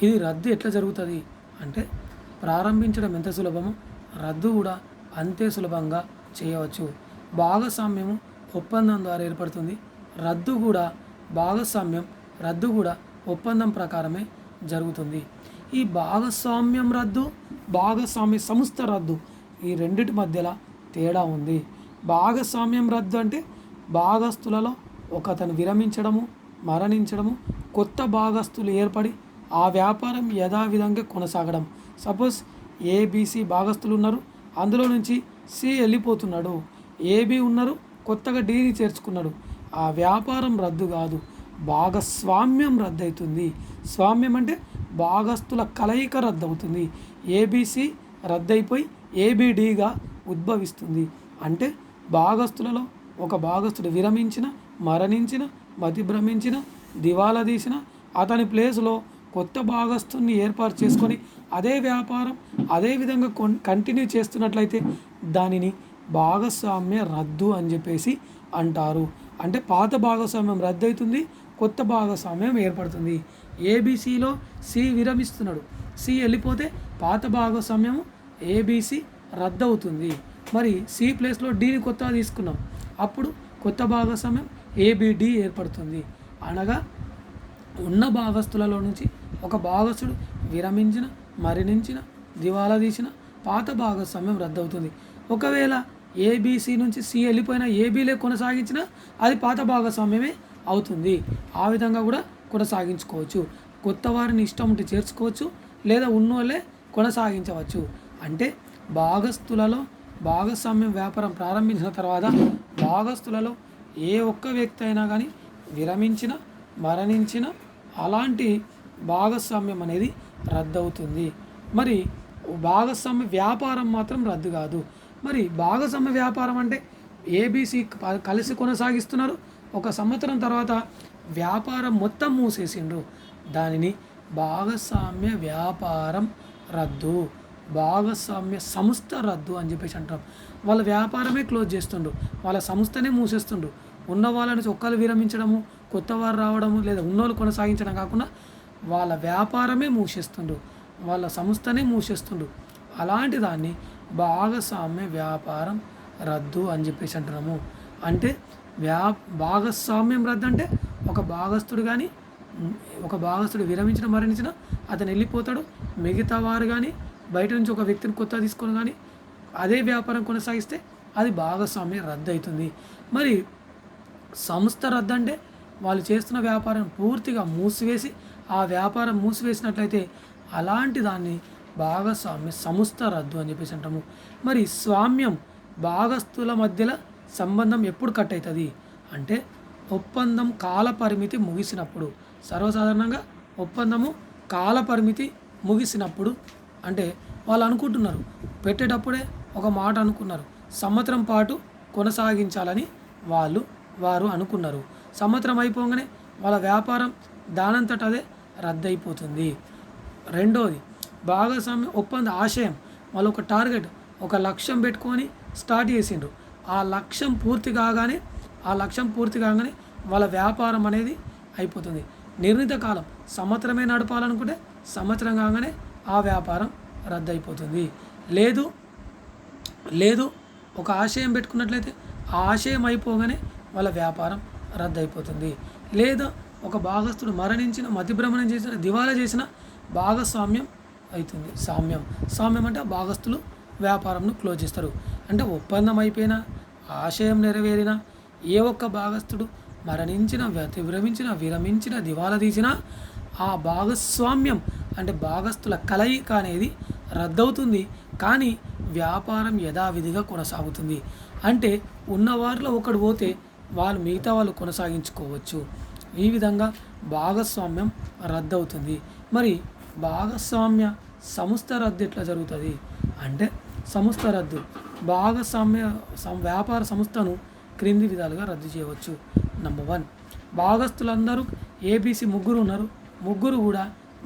ఇది రద్దు ఎట్లా జరుగుతుంది అంటే, ప్రారంభించడం ఎంత సులభమో రద్దు కూడా అంతే సులభంగా చేయవచ్చు. భాగస్వామ్యము ఒప్పందం ద్వారా ఏర్పడుతుంది. రద్దు కూడా ఒప్పందం ప్రకారమే జరుగుతుంది. ఈ భాగస్వామ్యం రద్దు, భాగస్వామ్య సంస్థ రద్దు, ఈ రెండిటి మధ్యలో తేడా ఉంది. భాగస్వామ్యం రద్దు అంటే భాగస్తులలో ఒకతను విరమించడము, మరణించడము, కొత్త భాగస్తులు ఏర్పడి ఆ వ్యాపారం యథావిధంగా కొనసాగడం. సపోజ్ ఏబిసి భాగస్తులు ఉన్నారు, అందులో నుంచి సి వెళ్ళిపోతున్నాడు, ఏబి ఉన్నారు, కొత్తగా డీని చేర్చుకున్నాడు. ఆ వ్యాపారం రద్దు కాదు, భాగస్వామ్యం రద్దు అవుతుంది. స్వామ్యం అంటే భాగస్తుల కలయిక రద్దు అవుతుంది. ఏబిసి రద్దయిపోయి ఏబిడిగా ఉద్భవిస్తుంది. అంటే భాగస్తులలో ఒక భాగస్తుడు విరమించిన, మరణించిన, మతిభ్రమించిన, దివాలా తీసిన, అతని ప్లేస్లో కొత్త భాగస్తుని ఏర్పాటు చేసుకొని అదే వ్యాపారం అదే విధంగా కంటిన్యూ చేస్తున్నట్లయితే దానిని భాగస్వామ్య రద్దు అని చెప్పేసి అంటారు. అంటే పాత భాగస్వామ్యం రద్దు అవుతుంది, కొత్త భాగస్వామ్యం ఏర్పడుతుంది. ఏబిసిలో సి విరమిస్తున్నాడు, సి వెళ్ళిపోతే పాత భాగస్వామ్యం ఏబిసి రద్దు అవుతుంది. మరి సి ప్లేస్లో డిని కొత్తగా తీసుకున్నాం, అప్పుడు కొత్త భాగస్వామ్యం ఏబిడి ఏర్పడుతుంది. అనగా ఉన్న భాగస్తులలో నుంచి ఒక భాగస్తుడు విరమించిన, మరణించిన, దివాలా తీసిన పాత భాగస్వామ్యం రద్దు అవుతుంది. ఒకవేళ ఏబిసి నుంచి సి వెళ్ళిపోయిన ఏబీలే కొనసాగించిన అది పాత భాగస్వామ్యమే అవుతుంది. ఆ విధంగా కూడా కొనసాగించుకోవచ్చు. కొత్త వారిని ఇష్టం ఉంటే చేర్చుకోవచ్చు, లేదా ఉన్నోళ్ళే కొనసాగించవచ్చు. అంటే భాగస్తులలో భాగస్వామ్యం వ్యాపారం ప్రారంభించిన తర్వాత భాగస్తులలో ఏ ఒక్క వ్యక్తి అయినా కానీ విరమించిన, మరణించిన అలాంటి భాగస్వామ్యం అనేది రద్దు అవుతుంది. మరి భాగస్వామ్య వ్యాపారం మాత్రం రద్దు కాదు. మరి భాగస్వామ్య వ్యాపారం అంటే ఏబిసి కలిసి కొనసాగిస్తున్నారు, ఒక సంవత్సరం తర్వాత వ్యాపారం మొత్తం మూసేసిండ్రు, దానిని భాగస్వామ్య వ్యాపారం రద్దు, భాగస్వామ్య సంస్థ రద్దు అని చెప్పేసి అంటాం. వాళ్ళ వ్యాపారమే క్లోజ్ చేస్తుండ్రు, వాళ్ళ సంస్థనే మూసేస్తుండ్రు. ఉన్న వాళ్ళ నుంచి ఒక్కరు విరమించడము, కొత్త వారు రావడము, లేదా ఉన్నోళ్ళు కొనసాగించడం కాకుండా వాళ్ళ వ్యాపారమే మూసేస్తుండ్రు, వాళ్ళ సంస్థనే మూసేస్తుండ్రు. అలాంటి దాన్ని భాగస్వామ్య వ్యాపారం రద్దు అని చెప్పేసి అంటున్నాము. అంటే భాగస్వామ్యం రద్దు అంటే ఒక భాగస్తుడు విరమించిన, మరణించిన అతను వెళ్ళిపోతాడు. మిగతా వారు కానీ బయట నుంచి ఒక వ్యక్తిని కొత్త తీసుకొని కానీ అదే వ్యాపారం కొనసాగిస్తే అది భాగస్వామ్యం రద్దు అవుతుంది. మరి సంస్థ రద్దు అంటే వాళ్ళు చేస్తున్న వ్యాపారం పూర్తిగా మూసివేసి ఆ వ్యాపారం మూసివేసినట్లయితే అలాంటి దాన్ని భాగస్వామ్య సంస్థ రద్దు అని చెప్పేసి అంటాము. మరి స్వామ్యం భాగస్తుల మధ్యలో సంబంధం ఎప్పుడు కట్ అవుతుంది అంటే ఒప్పందం కాలపరిమితి ముగిసినప్పుడు. సర్వసాధారణంగా ఒప్పందము కాలపరిమితి ముగిసినప్పుడు అంటే వాళ్ళు అనుకుంటున్నారు, పెట్టేటప్పుడే ఒక మాట అనుకున్నారు, సంవత్సరం పాటు కొనసాగించాలని వారు అనుకున్నారు. సంవత్సరం అయిపోగానే వాళ్ళ వ్యాపారం దానంతట అదే రద్దయిపోతుంది. రెండోది భాగస్వామ్య ఒప్పంద ఆశయం, వాళ్ళు ఒక టార్గెట్, ఒక లక్ష్యం పెట్టుకొని స్టార్ట్ చేసిండ్రు. ఆ లక్ష్యం పూర్తి కాగానే వాళ్ళ వ్యాపారం అనేది అయిపోతుంది. నిర్ణీత కాలం సంవత్సరమే నడపాలనుకుంటే సంవత్సరం కాగానే ఆ వ్యాపారం రద్దు అయిపోతుంది. లేదు ఒక ఆశయం పెట్టుకున్నట్లయితే ఆ ఆశయం అయిపోగానే వాళ్ళ వ్యాపారం రద్దు అయిపోతుంది. లేదా ఒక భాగస్తుడు మరణించిన, మతిభ్రమణం చేసిన, దివాలా చేసిన భాగస్వామ్యం అవుతుంది. సామ్యం అంటే భాగస్తులు వ్యాపారంను క్లోజ్ చేస్తారు. అంటే ఒప్పందం అయిపోయినా, ఆశయం నెరవేరినా, ఏ ఒక్క భాగస్తుడు మరణించిన, విరమించిన, దివాలా తీసినా ఆ భాగస్వామ్యం అంటే భాగస్తుల కలయిక అనేది రద్దవుతుంది. కానీ వ్యాపారం యథావిధిగా కొనసాగుతుంది. అంటే ఉన్నవారిలో ఒకడు పోతే మిగతా వాళ్ళు కొనసాగించుకోవచ్చు. ఈ విధంగా భాగస్వామ్యం రద్దవుతుంది. మరి భాగస్వామ్య సంస్థ రద్దు ఎట్లా జరుగుతుంది అంటే సంస్థ రద్దు భాగస్వామ్య వ్యాపార సంస్థను క్రింది విధాలుగా రద్దు చేయవచ్చు. నంబర్ 1, భాగస్తులందరూ ఏబిసి ముగ్గురు ఉన్నారు, ముగ్గురు కూడా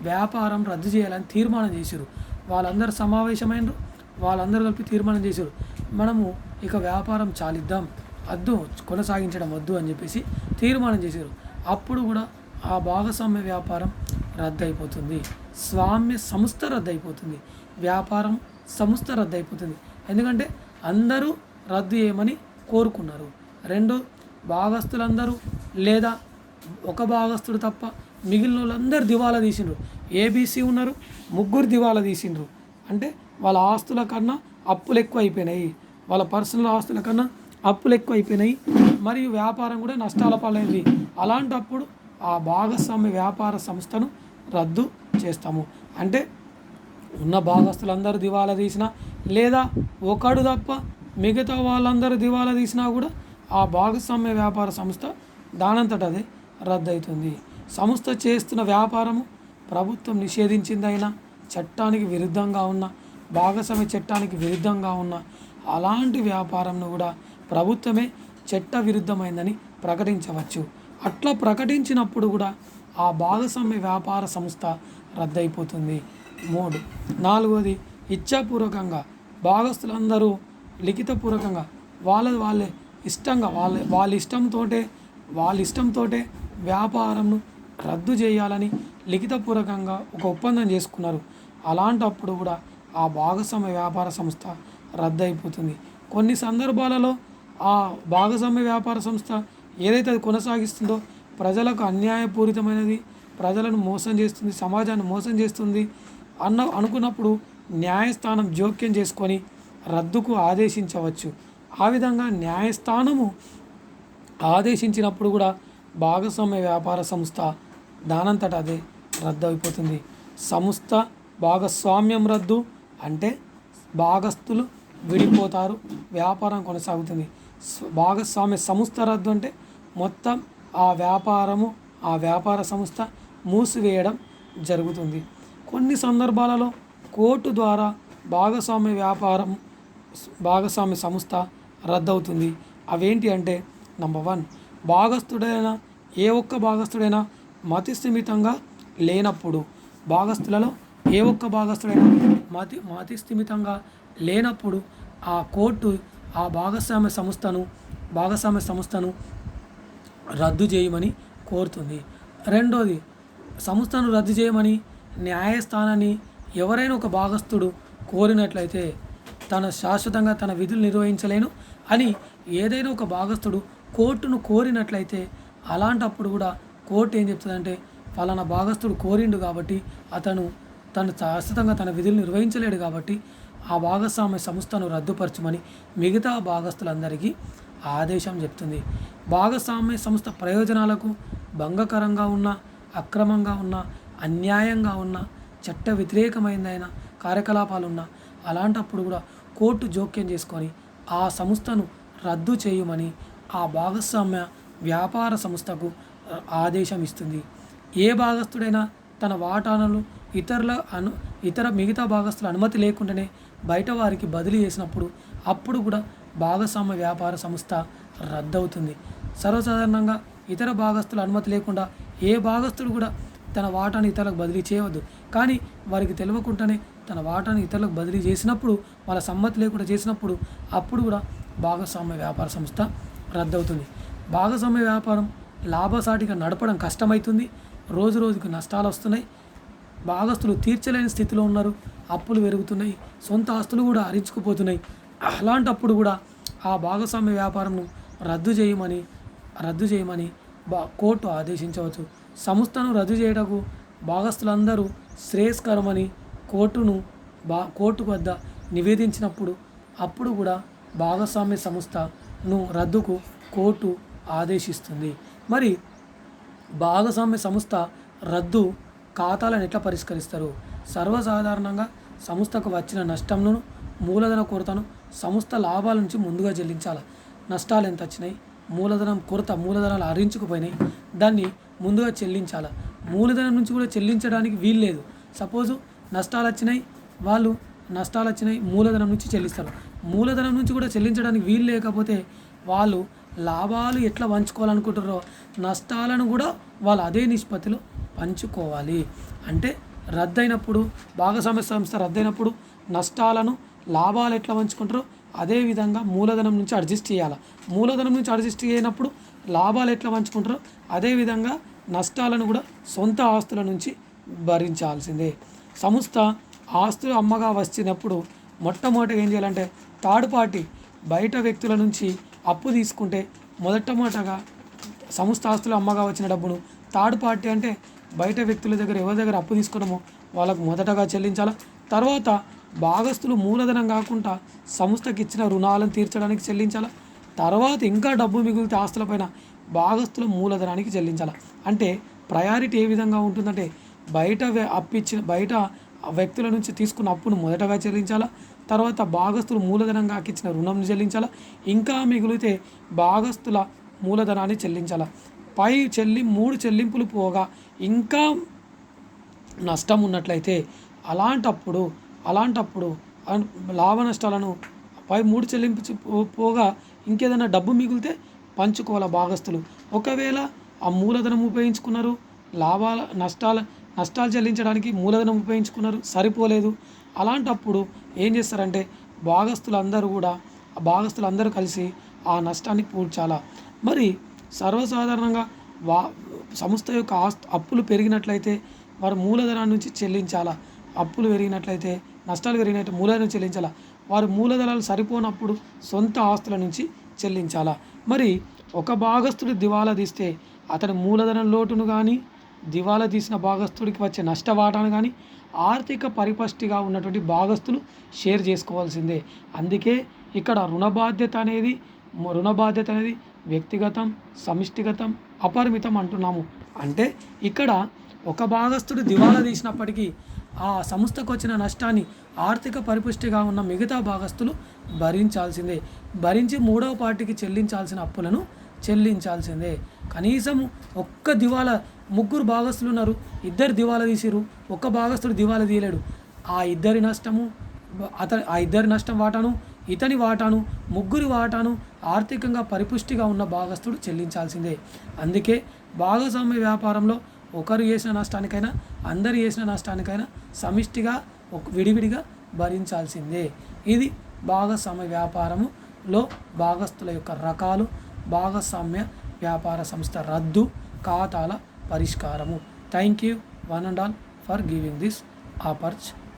వ్యాపారం రద్దు చేయాలని తీర్మానం చేశారు. వాళ్ళందరూ సమావేశమైనరు, వాళ్ళందరూ కలిపి తీర్మానం చేశారు, మనము ఇక వ్యాపారం చాలిద్దాం, కొనసాగించడం వద్దు అని చెప్పేసి తీర్మానం చేశారు. అప్పుడు కూడా ఆ భాగస్వామ్య వ్యాపారం రద్దయిపోతుంది. స్వామ్య సంస్థ రద్దయిపోతుంది. వ్యాపారం సంస్థ రద్దయిపోతుంది. ఎందుకంటే అందరూ రద్దు చేయమని కోరుకున్నారు. రెండు, భాగస్తులందరూ లేదా ఒక భాగస్తుడు తప్ప మిగిలిన వాళ్ళందరూ దివాలా తీసిండ్రు. ఏబీసీ ఉన్నారు, ముగ్గురు దివాలా తీసిండ్రు. అంటే వాళ్ళ ఆస్తుల కన్నా అప్పులు ఎక్కువ అయిపోయినాయి. వాళ్ళ పర్సనల్ ఆస్తుల కన్నా అప్పులు ఎక్కువ అయిపోయినాయి. మరియు వ్యాపారం కూడా నష్టాల పాలైంది. అలాంటప్పుడు ఆ భాగస్వామ్య వ్యాపార సంస్థను రద్దు చేస్తాము. అంటే ఉన్న భాగస్తులందరూ దివాలా తీసినా లేదా ఒకడు తప్ప మిగతా వాళ్ళందరూ దివాలా తీసినా కూడా ఆ భాగస్వామ్య వ్యాపార సంస్థ దానంతట అదే రద్దవుతుంది. సంస్థ చేస్తున్న వ్యాపారము ప్రభుత్వం నిషేధించిందైనా, చట్టానికి విరుద్ధంగా ఉన్న, భాగస్వామ్య చట్టానికి విరుద్ధంగా ఉన్న అలాంటి వ్యాపారంను కూడా ప్రభుత్వమే చట్ట విరుద్ధమైందని ప్రకటించవచ్చు. అట్లా ప్రకటించినప్పుడు కూడా ఆ భాగస్వామ్య వ్యాపార సంస్థ రద్దయిపోతుంది. 3. 4వది, ఇచ్ఛాపూర్వకంగా భాగస్తులందరూ లిఖితపూర్వకంగా వాళ్ళే ఇష్టంగా వాళ్ళ ఇష్టంతోటే వ్యాపారంను రద్దు చేయాలని లిఖితపూర్వకంగా ఒక ఒప్పందం చేసుకున్నారు. అలాంటప్పుడు కూడా ఆ భాగస్వామ్య వ్యాపార సంస్థ రద్దయిపోతుంది. కొన్ని సందర్భాలలో ఆ భాగస్వామ్య వ్యాపార సంస్థ ఏదైతే అది కొనసాగిస్తుందో ప్రజలకు అన్యాయపూరితమైనది, ప్రజలను మోసం చేస్తుంది, సమాజాన్ని మోసం చేస్తుంది అనుకున్నప్పుడు న్యాయస్థానం జోక్యం చేసుకొని రద్దుకు ఆదేశించవచ్చు. ఆ విధంగా న్యాయస్థానము ఆదేశించినప్పుడు కూడా భాగస్వామ్య వ్యాపార సంస్థ దానంతట అదే రద్దు అయిపోతుంది. సంస్థ భాగస్వామ్యం రద్దు అంటే భాగస్తులు విడిపోతారు, వ్యాపారం కొనసాగుతుంది. భాగస్వామ్య సంస్థ రద్దు అంటే మొత్తం ఆ వ్యాపార సంస్థ మూసివేయడం జరుగుతుంది. కొన్ని సందర్భాలలో కోర్టు ద్వారా భాగస్వామ్య సంస్థ రద్దవుతుంది. అవేంటి అంటే, నంబర్ 1, ఏ ఒక్క భాగస్తుడైనా మతిస్థిమితంగా లేనప్పుడు, భాగస్తులలో ఏ ఒక్క భాగస్తుడైనా మతిస్థిమితంగా లేనప్పుడు ఆ కోర్టు ఆ భాగస్వామ్య సంస్థను రద్దు చేయమని కోరుతుంది. రెండోది, సంస్థను రద్దు చేయమని న్యాయస్థానాన్ని ఎవరైనా ఒక భాగస్తుడు కోరినట్లయితే శాశ్వతంగా తన విధులు నిర్వహించలేను అని ఏదైనా ఒక భాగస్తుడు కోర్టును కోరినట్లయితే అలాంటప్పుడు కూడా కోర్టు ఏం చెప్తుందంటే, ఫలానా భాగస్తుడు కోరిండు కాబట్టి తను శాశ్వతంగా తన విధులు నిర్వహించలేడు కాబట్టి ఆ భాగస్వామ్య సంస్థను రద్దుపరచమని మిగతా భాగస్తులందరికీ ఆదేశం చెప్తుంది. భాగస్వామ్య సంస్థ ప్రయోజనాలకు భంగకరంగా ఉన్న, అక్రమంగా ఉన్న, అన్యాయంగా ఉన్న, చట్ట వ్యతిరేకమైనదైన కార్యకలాపాలు ఉన్న అలాంటప్పుడు కూడా కోర్టు జోక్యం చేసుకొని ఆ సంస్థను రద్దు చేయమని ఆ భాగస్వామ్య వ్యాపార సంస్థకు ఆదేశం ఇస్తుంది. ఏ భాగస్తుడైనా తన వాటాలను ఇతర మిగతా భాగస్తుల అనుమతి లేకుండానే బయట వారికి బదిలీ చేసినప్పుడు అప్పుడు కూడా భాగస్వామ్య వ్యాపార సంస్థ రద్దవుతుంది. సర్వసాధారణంగా ఇతర భాగస్తుల అనుమతి లేకుండా ఏ భాగస్తుడు కూడా తన వాటాను ఇతరులకు బదిలీ చేయవద్దు. కానీ వారికి తెలియకుండానే తన వాటాను ఇతరులకు బదిలీ చేసినప్పుడు, వాళ్ళ సమ్మతి లేకుండా చేసినప్పుడు అప్పుడు కూడా భాగస్వామ్య వ్యాపార సంస్థ రద్దవుతుంది. భాగస్వామ్య వ్యాపారం లాభసాటిగా నడపడం కష్టమవుతుంది. రోజు రోజుకు నష్టాలు వస్తున్నాయి. భాగస్తులు తీర్చలేని స్థితిలో ఉన్నారు. అప్పులు పెరుగుతున్నాయి. సొంత ఆస్తులు కూడా హరించుకుపోతున్నాయి. అలాంటప్పుడు కూడా ఆ భాగస్వామ్య వ్యాపారంను రద్దు చేయమని కోర్టు ఆదేశించవచ్చు. సంస్థను రద్దు చేయటకు భాగస్తులందరూ శ్రేయస్కరమని కోర్టు వద్ద నివేదించినప్పుడు అప్పుడు కూడా భాగస్వామ్య సంస్థను రద్దుకు కోర్టు ఆదేశిస్తుంది. మరి భాగస్వామ్య సంస్థ రద్దు ఖాతాలను ఎట్లా పరిష్కరిస్తారు? సర్వసాధారణంగా సంస్థకు వచ్చిన నష్టంను, మూలధన కొరతను సంస్థ లాభాల నుంచి ముందుగా చెల్లించాలి. నష్టాలు ఎంత వచ్చినాయి, మూలధనాలు హరించుకుపోయినాయి, దాన్ని ముందుగా చెల్లించాలి. మూలధనం నుంచి కూడా చెల్లించడానికి వీల్లేదు. సపోజు నష్టాలు వచ్చినాయి, మూలధనం నుంచి చెల్లిస్తారు. మూలధనం నుంచి కూడా చెల్లించడానికి వీలు లేకపోతే వాళ్ళు లాభాలు ఎట్లా పంచుకోవాలనుకుంటారో నష్టాలను కూడా వాళ్ళు అదే నిష్పత్తిలో పంచుకోవాలి. అంటే భాగస్వామ్య సంస్థ రద్దయినప్పుడు నష్టాలను లాభాలు ఎట్లా పంచుకుంటారో అదేవిధంగా మూలధనం నుంచి అడ్జస్ట్ చేయాలి. మూలధనం నుంచి అడ్జస్ట్ చేయనప్పుడు లాభాలు ఎట్లా పంచుకుంటారో అదేవిధంగా నష్టాలను కూడా సొంత ఆస్తుల నుంచి భరించాల్సిందే. సంస్థ ఆస్తులు అమ్మగా వచ్చినప్పుడు మొట్టమొదటిగా ఏం చేయాలంటే థర్డ్ పార్టీ బయట వ్యక్తుల నుంచి అప్పు తీసుకుంటే మొదటమొదటగా సంస్థ ఆస్తులు అమ్మగా వచ్చిన డబ్బును థర్డ్ పార్టీ అంటే బయట వ్యక్తుల దగ్గర ఎవరి దగ్గర అప్పు తీసుకున్నామో వాళ్ళకు మొదటగా చెల్లించాలా. తర్వాత భాగస్తులు మూలధనం కాకుండా సంస్థకి ఇచ్చిన రుణాలను తీర్చడానికి చెల్లించాలా. తర్వాత ఇంకా డబ్బు మిగిలితే ఆస్తులపైన భాగస్తుల మూలధనానికి చెల్లించాలి. అంటే ప్రయారిటీ ఏ విధంగా ఉంటుందంటే బయట వ్యక్తుల నుంచి తీసుకున్న అప్పును మొదటగా చెల్లించాలా. తర్వాత భాగస్తులు మూలధనంగా ఇచ్చిన రుణం చెల్లించాలా. ఇంకా మిగిలితే భాగస్తుల మూలధనాన్ని చెల్లించాలా. పై 3 చెల్లింపులు పోగా ఇంకా నష్టం ఉన్నట్లయితే అలాంటప్పుడు లాభ నష్టాలను పై 3 చెల్లింపు పోగా ఇంకేదైనా డబ్బు మిగిలితే పంచుకోవాలి భాగస్తులు. ఒకవేళ ఆ మూలధనం ఉపయోగించుకున్నారు, నష్టాలు చెల్లించడానికి మూలధనం ఉపయోగించుకున్నారు, సరిపోలేదు, అలాంటప్పుడు ఏం చేస్తారంటే భాగస్తులందరూ కలిసి ఆ నష్టాన్ని పూడ్చాలా. మరి సర్వసాధారణంగా సంస్థ యొక్క అప్పులు పెరిగినట్లయితే వారు మూలధనాన్ని నుంచి చెల్లించాలా. అప్పులు పెరిగినట్లయితే నష్టాలు పెరిగినట్టు మూలధనం చెల్లించాలా. వారు మూలధనాలు సరిపోనప్పుడు సొంత ఆస్తుల నుంచి చెల్లించాలా. మరి ఒక భాగస్తుడు దివాలా తీస్తే అతని మూలధనం లోటును కానీ దివాలా తీసిన భాగస్తుడికి వచ్చే నష్టవాటాను కానీ ఆర్థిక పరిపుష్టిగా ఉన్నటువంటి భాగస్తులు షేర్ చేసుకోవాల్సిందే. అందుకే ఇక్కడ రుణ బాధ్యత అనేది వ్యక్తిగతం, సమిష్టిగతం, అపరిమితం అంటున్నాము. అంటే ఇక్కడ ఒక భాగస్తుడు దివాలా తీసినప్పటికీ ఆ సంస్థకు వచ్చిన నష్టాన్ని ఆర్థిక పరిపుష్టిగా ఉన్న మిగతా భాగస్తులు భరించి మూడవ పార్టీకి చెల్లించాల్సిన అప్పులను చెల్లించాల్సిందే. కనీసం ఒక్క దివాలా 3 భాగస్తులు ఉన్నారు, 2 దివాలా తీసిరు, ఒక్క భాగస్తుడు దివాలా తీయలేడు, ఆ ఇద్దరి నష్టం వాటాను, ఇతని వాటాను, 3 వాటాను ఆర్థికంగా పరిపుష్టిగా ఉన్న భాగస్తుడు చెల్లించాల్సిందే. అందుకే భాగస్వామ్య వ్యాపారంలో ఒకరు చేసిన నష్టానికైనా అందరు చేసిన నష్టానికైనా సమిష్టిగా విడివిడిగా భరించాల్సిందే. ఇది భాగస్వామ్య వ్యాపారములో భాగస్తుల యొక్క రకాలు, భాగస్వామ్య వ్యాపార సంస్థ రద్దు, ఖాతాల పరిష్కారము. Thank you one and all for giving this opportunity.